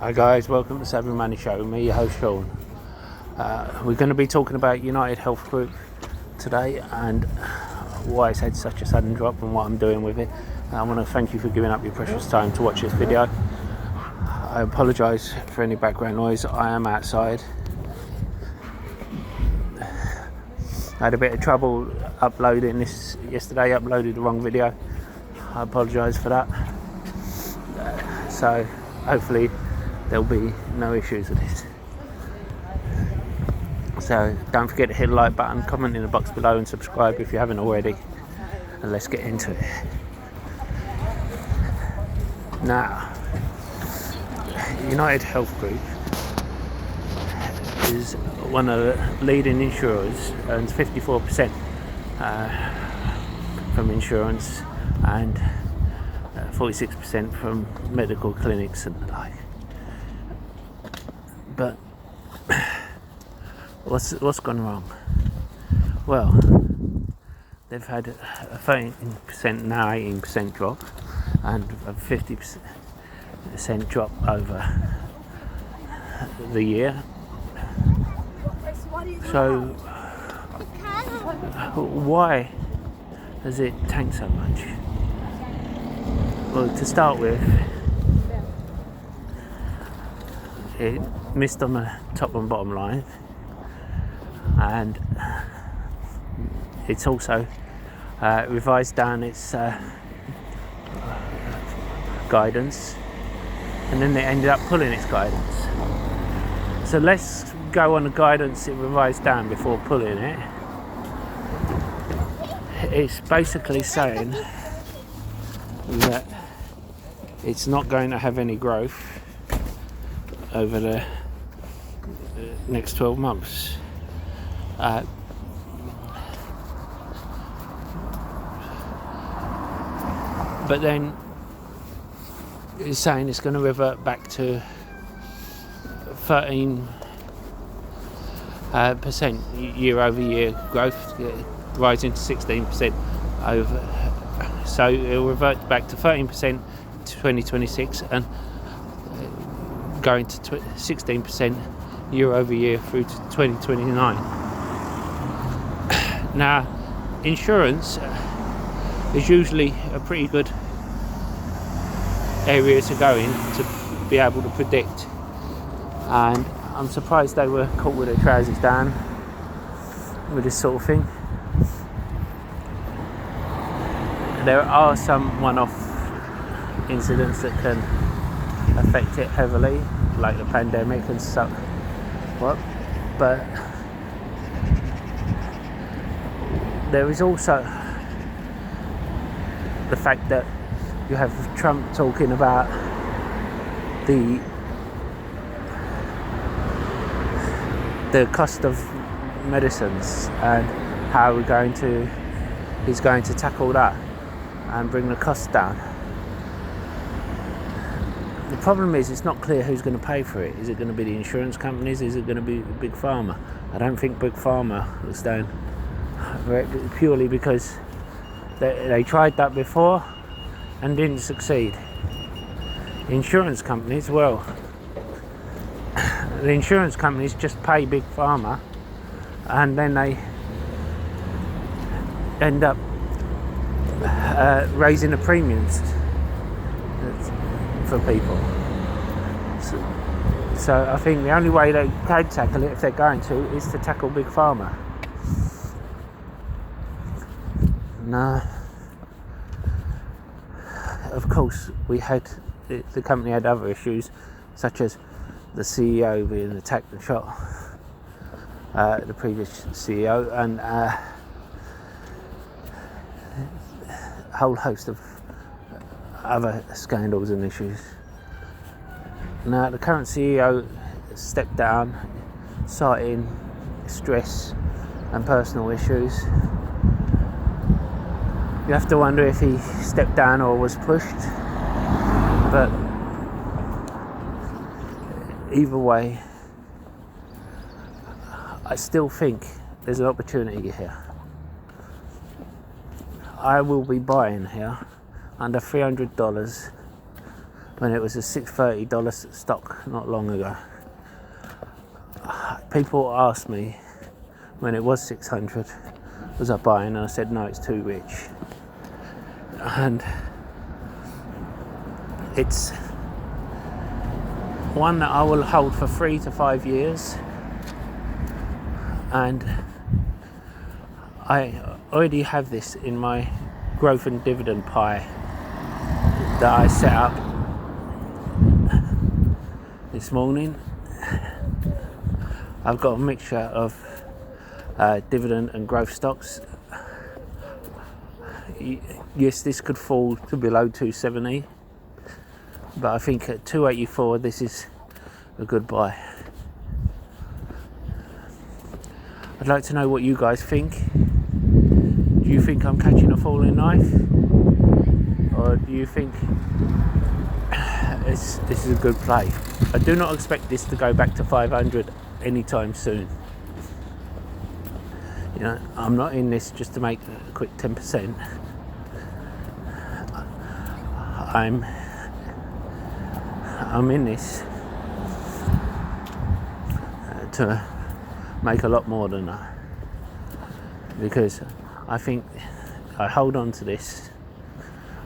Hi guys, welcome to SavvyMoneyShow. Me, your host Sean. We're going to be talking about United Health Group today and why it's had such a sudden drop and what I'm doing with it. I want to thank you for giving up your precious time to watch this video. I apologise for any background noise. I am outside. I had a bit of trouble uploading this yesterday. Uploaded the wrong video. I apologise for that. So hopefully there'll be no issues with this. So don't forget to hit the like button, comment in the box below and subscribe if you haven't already, and let's get into it. Now, United Health Group is one of the leading insurers, earns 54% from insurance and 46% from medical clinics and the like. But what's gone wrong? Well, they've had a 13% now 18% drop and a 50% drop over the year. So why has it tanked so much? Well, to start with, it missed on the top and bottom line, and it's also revised down its guidance, and then they ended up pulling its guidance. So let's go on the guidance it revised down before pulling it. It's basically saying that it's not going to have any growth over the next 12 months. But then it's saying it's going to revert back to 13% year over year growth, rising to 16% over. So it'll revert back to 13% to 2026 and going to 16% year over year through to 2029. Now, insurance is usually a pretty good area to go in to be able to predict, and I'm surprised they were caught with their trousers down with this sort of thing. There are some one-off incidents that can affect it heavily, like the pandemic and stuff. But there is also the fact that you have Trump talking about the cost of medicines and how he's going to tackle that and bring the costs down. The problem is it's not clear who's going to pay for it. Is it going to be the insurance companies? Is it going to be Big Pharma? I don't think Big Pharma was down purely because they tried that before and didn't succeed. The insurance companies, well, the insurance companies just pay Big Pharma and then they end up raising the premiums for people. So I think the only way they can tackle it, if they're going to, is to tackle Big Pharma. Now, of course, the company had other issues, such as the CEO being attacked and shot, the previous CEO, and a whole host of other scandals and issues. Now, the current CEO stepped down, citing stress and personal issues. You have to wonder if he stepped down or was pushed, but either way, I still think there's an opportunity here. I will be buying here under $300 when it was a $630 stock not long ago. People asked me when it was 600, was I buying? And I said no, it's too rich. And it's one that I will hold for 3 to 5 years, and I already have this in my growth and dividend pie that I set up this morning. I've got a mixture of dividend and growth stocks. Yes, this could fall to below 270, but I think at 284 this is a good buy. I'd like to know what you guys think. Do you think I'm catching a falling knife, or do you think this is a good play? I do not expect this to go back to 500 anytime soon. You know, I'm not in this just to make a quick 10%. I'm in this to make a lot more than that, because I think I hold on to this,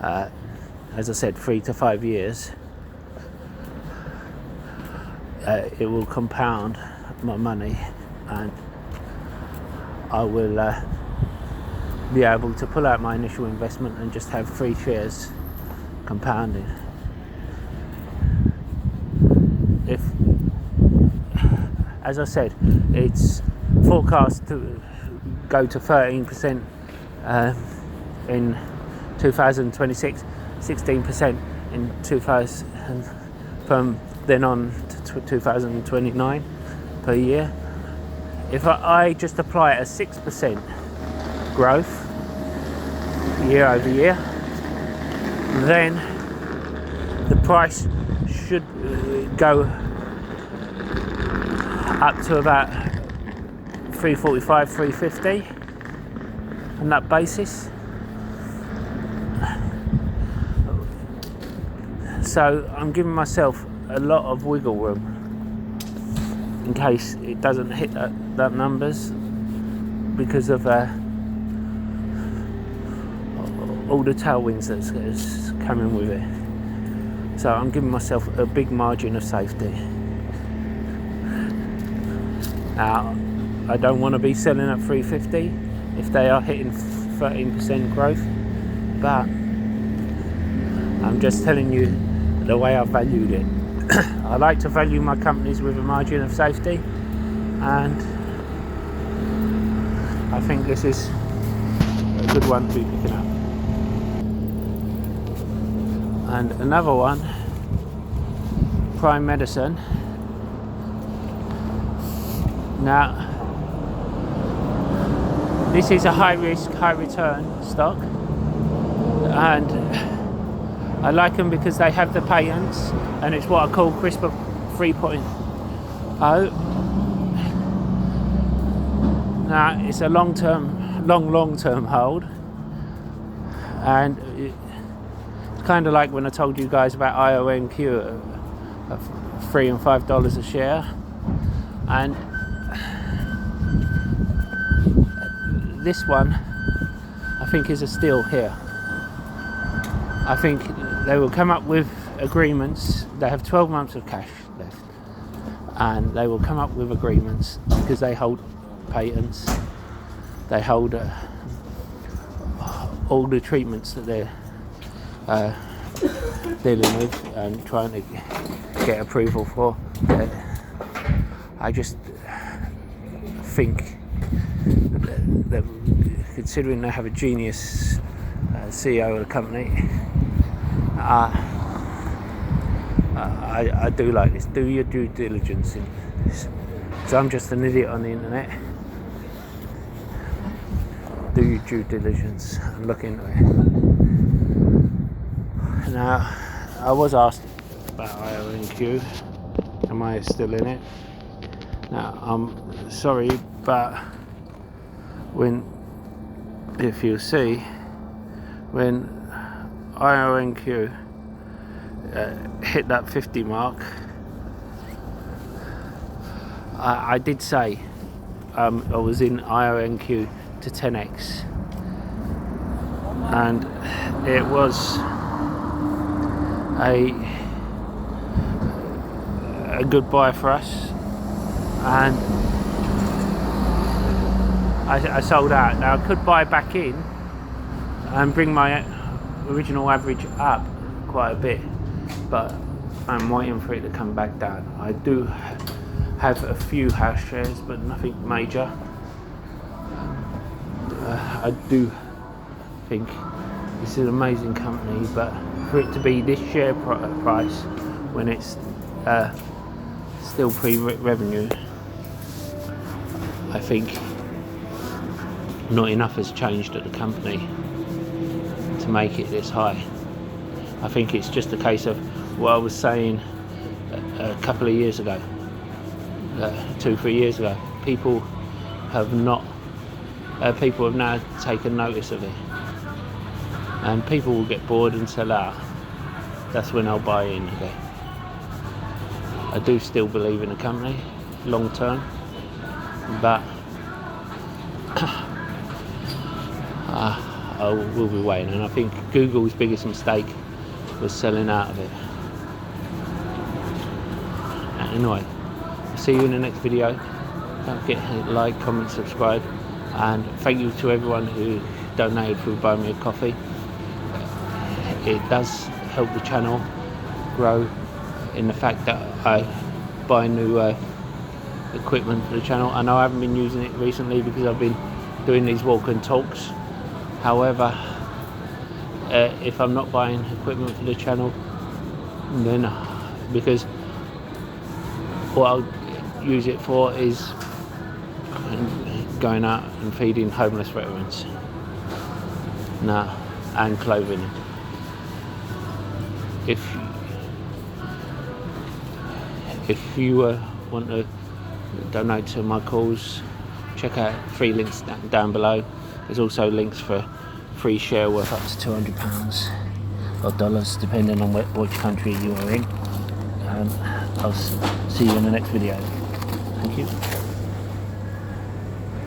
as I said, 3 to 5 years. It will compound my money, and I will be able to pull out my initial investment and just have 3 shares compounding. If, as I said, it's forecast to go to 13% in 2026, 16% in 2000, from then on to 2029 per year. If I just apply a 6% growth year over year, then the price should go up to about 345, 350 on that basis. So I'm giving myself a lot of wiggle room in case it doesn't hit that numbers, because of all the tailwinds that's coming with it. So I'm giving myself a big margin of safety. Now, I don't want to be selling at 350 if they are hitting 13% growth, but I'm just telling you the way I valued it. I like to value my companies with a margin of safety, and I think this is a good one to be picking up. And another one, Prime Medicine. Now, this is a high risk, high return stock, and I like them because they have the patents, and it's what I call CRISPR 3.0. Now, it's a long-term hold, and it's kind of like when I told you guys about IONQ of $3 and $5 a share, and this one I think is a steal here. I think they will come up with agreements. They have 12 months of cash left, and they will come up with agreements because they hold patents. They hold all the treatments that they're dealing with and trying to get approval for. I just think that considering they have a genius CEO of the company, I do like this. Do your due diligence in this. So I'm just an idiot on the internet. Do your due diligence and look into it. Now, I was asked about IONQ. Am I still in it? Now, I'm sorry, but if you see, when IONQ hit that 50 mark, I did say I was in IONQ to 10x, and it was a good buy for us, and I sold out. Now I could buy back in and bring my original average up quite a bit, but I'm waiting for it to come back down. I do have a few house shares, but nothing major. I do think this is an amazing company, but for it to be this share price when it's still pre-revenue, I think not enough has changed at the company to make it this high. I think it's just a case of what I was saying a couple of years ago, 2-3 years ago. People have now taken notice of it, and people will get bored and sell out. That's when I'll buy in again. I do still believe in the company long term, but I will be waiting, and I think Google's biggest mistake was selling out of it. Anyway, I'll see you in the next video. Don't forget to hit like, comment, subscribe, and thank you to everyone who donated through Buy Me a Coffee. It does help the channel grow in the fact that I buy new equipment for the channel. I know I haven't been using it recently because I've been doing these walk and talks. However, if I'm not buying equipment for the channel, then because what I'll use it for is going out and feeding homeless veterans and clothing. If you want to donate to my cause, check out 3 links down below. There's also links for free share worth up to £200 or dollars, depending on which country you are in. I'll see you in the next video. Thank you.